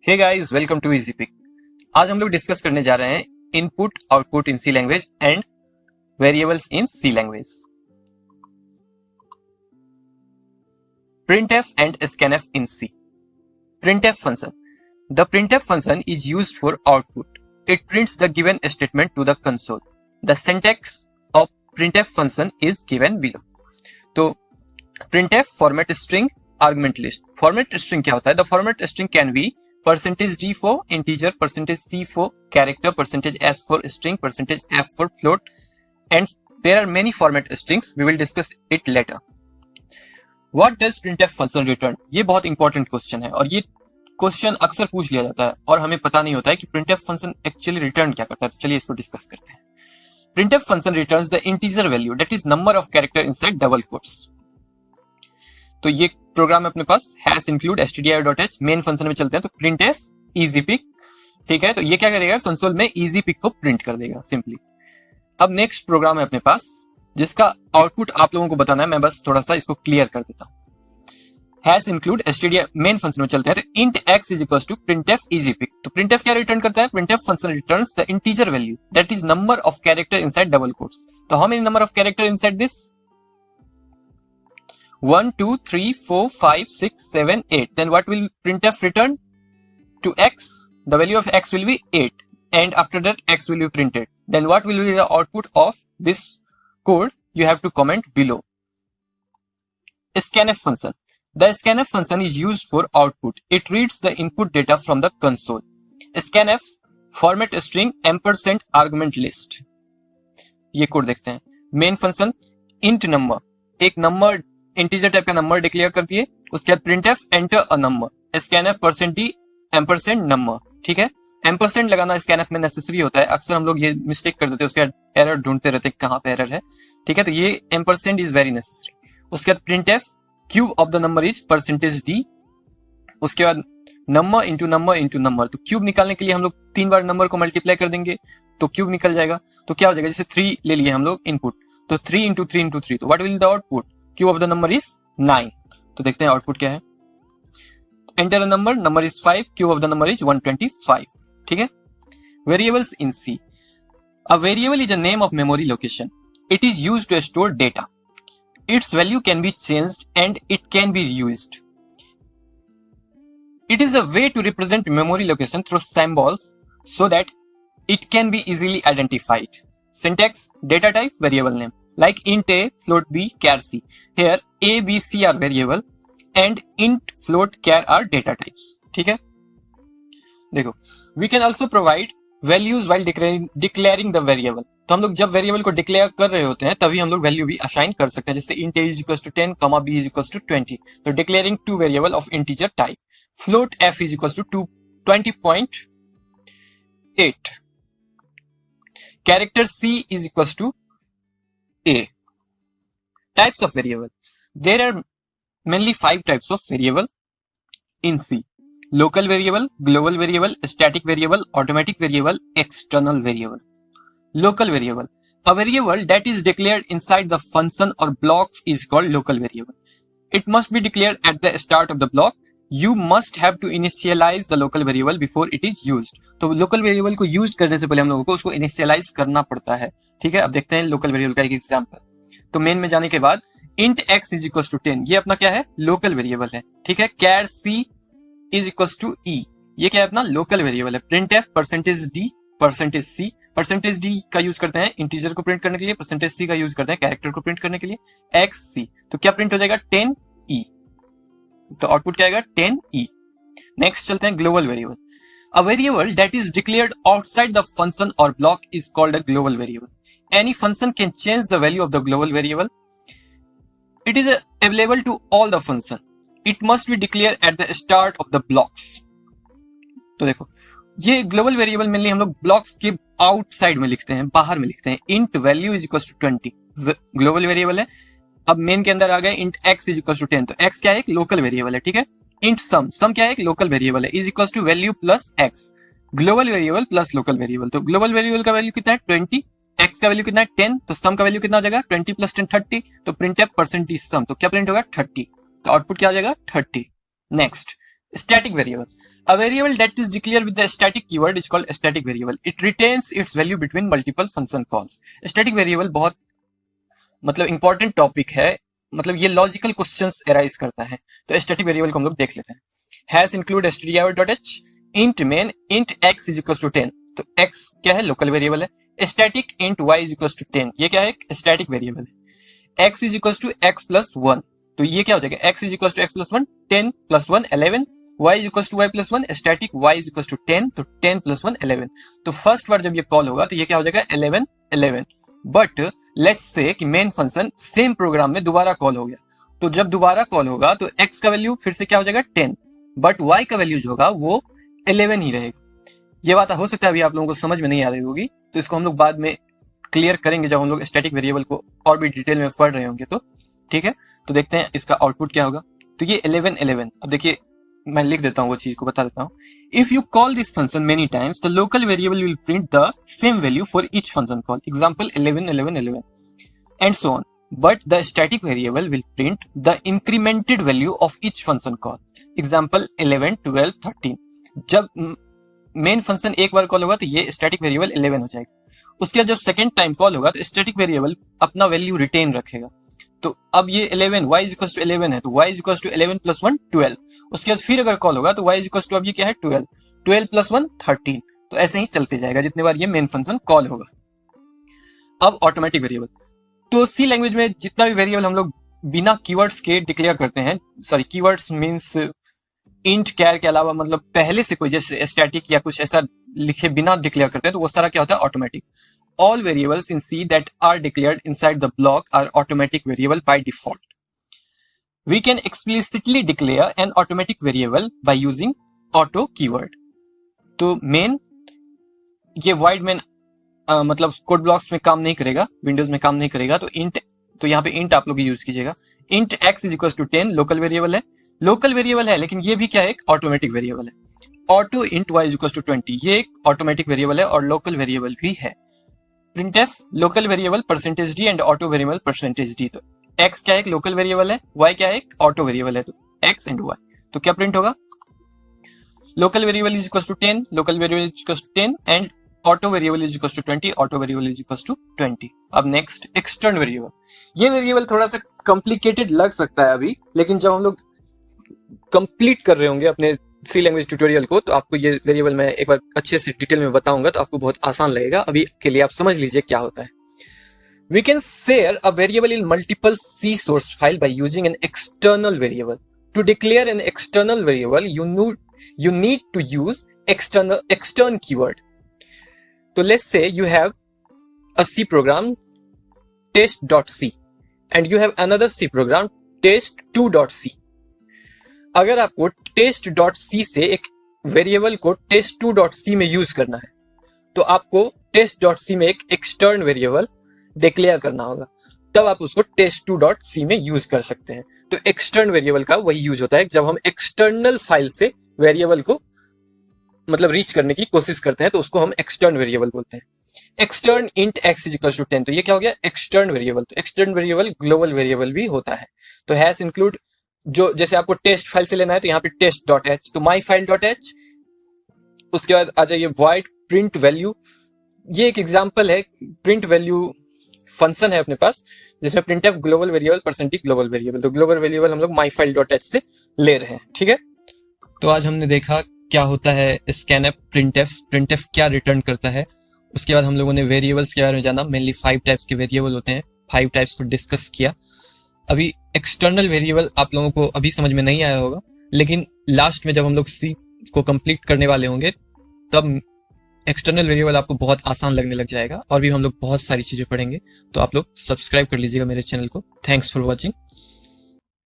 Hey guys, welcome to easy pick. आज हम लोग डिस्कस करने जा रहे हैं input output in C language and variables in C language. printf and scanf in C. printf function. The printf function is used for output. It prints the given statement to the console. The syntax of printf function is given below. तो printf format string argument list. Format string क्या होता है? The format string can be %d for integer, %c for character, %s for string, %f for float, and there are many format strings. We will discuss it later. What does printf function return? ये बहुत important question है और ये question अक्सर पूछ लिया जाता है और हमें पता नहीं होता है कि printf फंक्शन एक्चुअली रिटर्न क्या करता है। तो चलिए इसको डिस्कस करते हैं। printf function returns the integer value that is number of character inside double quotes. तो ये प्रोग्राम है अपने पास hash include stdio.h। Main function में चलते हैं तो printf easy pick, ठीक है। तो ये क्या करेगा? कंसोल में easy pick को प्रिंट कर देगा सिंपली। अब नेक्स्ट प्रोग्राम है अपने पास जिसका आउटपुट आप लोगों को बताना है। मैं बस थोड़ा सा इसको क्लियर कर देता हूं। Hash include stdio main function में चलते हैं तो int x is equal to printf easy pick। तो printf क्या रिटर्न करता है? printf function returns the integer value that is number of character inside double quotes. तो how many number of character inside this? 1 2 3 4 5 6 7 8. Then what will printf return to x? The value of x will be 8 and after that x will be printed. Then what will be the output of this code? You have to comment below. Scanf function. The scanf function is used for output. It reads the input data from the console. Scanf format string ampersand argument list. ये code देखते हैं। Main function int number, एक number integer type का number declare करती है। उसके बाद printf enter a number, scanf %d ampersand number, ठीक है। एम्परसेंड लगाना स्कैनफ में नेसेसरी होता है। अक्सर हम लोग ये मिस्टेक कर देते हैं, उसके बाद एरर ढूंढते रहते हैं कहाँ पे एरर है, ठीक है। तो ये एम्परसेंड इज वेरी नेसेसरी। उसके बाद printf cube of the number is %d। उसके बाद number into number into number. तो क्यूब निकालने के लिए हम लोग 3 बार नंबर को मल्टीप्लाई कर देंगे तो क्यूब निकल जाएगा। तो क्या हो जाएगा? जैसे 3 ले लिए हम लोग इनपुट, तो 3 इंटू 3 इंटू 3। तो what will the output? Cube of the number is 9। तो देखते हैं आउटपुट क्या है। Enter a number, number is 5, cube of the number is 125, ठीक है। Variables in C. A variable is a name of memory location. It is used to store data. It's value can be changed and it can be reused. It is a way to represent memory location through symbols so that it can be easily identified. Syntax, data type, variable name. Like int a, float b, char c. Here a, b, c are variable and int, float, char are data types. ठीक है? देखो, we can also provide values while declaring the variable. तो हम लोग जब variable को declare कर रहे होते हैं तभी हम लोग वैल्यू भी असाइन कर सकते हैं। जैसे int a is equals to 10, b is equals to 20. तो declaring 2 variable of integer type. Float f is equals to 20.8. Character c is equals to a. Types of variable. There are mainly 5 types of variable in C. Local variable, global variable, static variable, automatic variable, external variable. Local variable. A variable that is declared inside the function or block is called local variable. It must be declared at the start of the block. You must have to initialize the local variable before it is used. तो local variable को use करने से पहले हम लोगों को उसको initialise करना पड़ता है, ठीक है। अब देखते हैं लोकल वेरिएबल का एक एग्जांपल। तो मेन में जाने के बाद int x is equals to 10, ये अपना क्या है? लोकल वेरिएबल है, ठीक है। char c is equals to e, ये क्या है? अपना लोकल वेरिएबल है। printf %d, %c, %d का यूज करते हैं इंटीजर को प्रिंट करने के लिए, %c का यूज करते हैं कैरेक्टर को प्रिंट करने के लिए, xc। तो क्या प्रिंट हो जाएगा? 10e। तो आउटपुट क्या आएगा? 10e। नेक्स्ट चलते हैं global variable. A variable that is declared outside the function और block is called a global variable. Any function can change the value of the global variable. It is available to all the function. It must be declare at the start of the blocks. तो देखो, ये global variable mainly हम लोग blocks के outside में लिखते हैं, बाहर में लिखते हैं। Int value is equal to 20 global variable है। अब मेन के अंदर आ गए int x is equal to 10, तो x क्या है? एक लोकल वेरिएबल है, ठीक है। इंट सम क्या है? एक लोकल वेरिएबल है, is equal to value plus x, global variable plus local variable. तो ग्लोबल वेरिएबल का वैल्यू कितना है? 20, x का वैल्यू कितना है? 10, तो सम का वैल्यू कितना हो जाएगा? 20 प्लस 10 30। तो printf % सम, तो क्या प्रिंट होगा? 30। तो आउटपुट क्या हो जाएगा? 30। Next, static variable. A variable that is declared with the static keyword is called static variable. It retains its value between multiple function calls. Static variable बहुत मतलब इंपॉर्टेंट टॉपिक है, मतलब ये लॉजिकल क्वेश्चंस एराइज करता है. तो static variable को हम लोग देख लेते हैं. Has include stdio.h int main int x is equals to 10. तो x क्या है? लोकल वेरिएबल है. Static int y is equals to 10, ये क्या है? स्टैटिक वेरिएबल है. x is equals to x plus 1, तो ये क्या हो जाएगा? x is equals to x plus 1, 10 plus 1 11, y is equals to y plus 1, static y is equals to 10, तो 10 plus 1 11. तो फर्स्ट बार जब ये कॉल होगा तो ये क्या हो जाएगा? 11 11. बट लेट्स से कि मेन फंक्शन सेम प्रोग्राम में दोबारा कॉल हो गया, तो जब दोबारा कॉल होगा तो x का वैल्यू फिर से क्या हो जाएगा? 10, बट y का वैल्यू जो होगा वो 11 ही रहेगा. ये बात हो सकता है अभी आप लोगों को समझ में नहीं आ रही होगी, तो इसको हम लोग बाद में क्लियर करेंगे जब हम लोग स्टैटिक वेरिएबल को और भी डिटेल में पढ़ रहे होंगे. तो ठीक है, तो देखते हैं इसका आउटपुट क्या होगा. तो ये 11 11. अब देखिए मैं लिख देता हूँ, वो चीज को बता देता हूँ. If you call this function many times the local variable will print the same value for each function call. Example 11 11 11 and so on. But the static variable will print the incremented value of each function call. Example 11 12 13. जब main function एक बार call होगा तो ये static variable 11 हो जाएगा. उसके बाद जब सेकंड टाइम कॉल होगा तो स्टैटिक वेरिएबल अपना वैल्यू रिटेन रखेगा. तो अब ये 11 y इक्वल्स टू 11 है, तो y इक्वल्स टू 11 प्लस 1 12. उसके बाद फिर अगर कॉल होगा तो y इक्वल्स टू अब ये क्या है? 12 12 प्लस 1 13. तो ऐसे ही चलते जाएगा जितने बार ये मेन फंक्शन कॉल होगा. अब ऑटोमेटिक वेरिएबल. तो सी लैंग्वेज में जितना भी वेरिएबल हम लोग बिना कीवर्ड्स के डिक्लेयर करते हैं, सॉरी कीवर्ड्स मींस इंट कैर के अलावा, मतलब पहले से कोई जैसे स्टैटिक या कुछ ऐसा लिखे बिना डिक्लेयर करते हैं, तो वो सारा क्या होता है? Automatic. All variables in C that are declared inside the block are automatic variable by default. We can explicitly declare an automatic variable by using auto keyword. तो main ये void main मतलब कोड ब्लॉक्स में काम नहीं करेगा, Windows में काम नहीं करेगा, तो int, तो यहाँ पे int आप लोग यूज कीजिएगा. int x is equals to 10 local variable है. लोकल वेरिएबल है लेकिन ये भी क्या है? एक ऑटोमेटिक वेरिएबल है. Auto int y is equals to 20, ये एक ऑटोमेटिक वेरिएबल है और लोकल वेरिएबल भी है. printf local variable percentage D and auto variable percentage D. तो x क्या है? एक लोकल वेरिएबल है, y क्या है? एक ऑटो वेरिएबल है. तो x एंड y, तो क्या प्रिंट होगा? Local variable is equals to 10, local variable is equals to 10 and auto variable is equals to 20, auto variable is equals to 20. अब नेक्स्ट एक्सटर्न वेरिएबल. ये वेरिएबल थोड़ा सा complicated लग सकता है अभी, लेकिन जब हम लोग कंप्लीट कर रहे होंगे अपने सी लैंग्वेज ट्यूटोरियल को तो आपको ये वेरिएबल मैं एक बार अच्छे से डिटेल में बताऊंगा, तो आपको बहुत आसान लगेगा. अभी के लिए आप समझ लीजिए क्या होता है. We can share a variable in multiple C source file by using an external variable. To declare an external variable, you need to use extern keyword. So let's say you have a C program test.c and you have another C program test2.c. अगर आपको test.c से एक variable को test2.c में use करना है तो आपको test.c में एक एक्सटर्न वेरिएबल डिक्लेयर करना होगा, तब आप उसको test2.c में यूज कर सकते हैं. तो एक्सटर्न वेरिएबल का वही यूज होता है जब हम एक्सटर्नल फाइल से वेरिएबल को मतलब रीच करने की कोशिश करते हैं, तो उसको हम एक्सटर्न वेरिएबल बोलते हैं. Extern int x is equal to 10, तो ये क्या हो गया? Extern variable. तो एक्सटर्न वेरिएबल ग्लोबल वेरिएबल भी होता है. तो हैश इंक्लूड, जो जैसे आपको टेस्ट फाइल से लेना है तो यहाँ पे test.h, तो my file.h. उसके बाद आ जाइए void print value. ये एक एग्जांपल है, प्रिंट वैल्यू फंक्शन है अपने पास जिसमें printf global variable percentage global variable. तो ग्लोबल वेरिएबल हम लोग my file.h से ले रहे हैं. ठीक है, तो आज हमने देखा क्या होता है scanf, printf क्या रिटर्न करता है. उसके बाद हम लोगों ने वेरिएबल्स के बारे में जाना. मेनली 5 टाइप्स के वेरिएबल होते हैं, 5 टाइप्स को डिस्कस किया. अभी एक्सटर्नल वेरिएबल आप लोगों को अभी समझ में नहीं आया होगा, लेकिन लास्ट में जब हम लोग सी को कंप्लीट करने वाले होंगे तब एक्सटर्नल वेरिएबल आपको बहुत आसान लगने लग जाएगा और भी हम लोग बहुत सारी चीजें पढ़ेंगे. तो आप लोग सब्सक्राइब कर लीजिएगा मेरे चैनल को. Thanks for watching.